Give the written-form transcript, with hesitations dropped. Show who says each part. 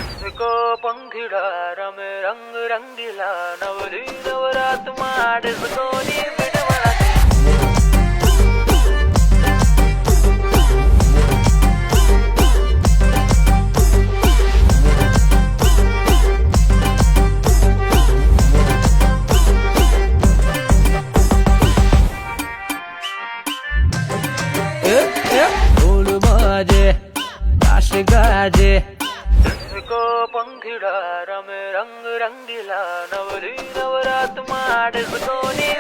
Speaker 1: को पंखीड़ा रमे रंग रंगीला नवली नवरात माड सोनी बिडवला ढोल बाजे ताश गाजे को पंखीड़ा रमे रंग रंगीला नवली नवरात माड सोनी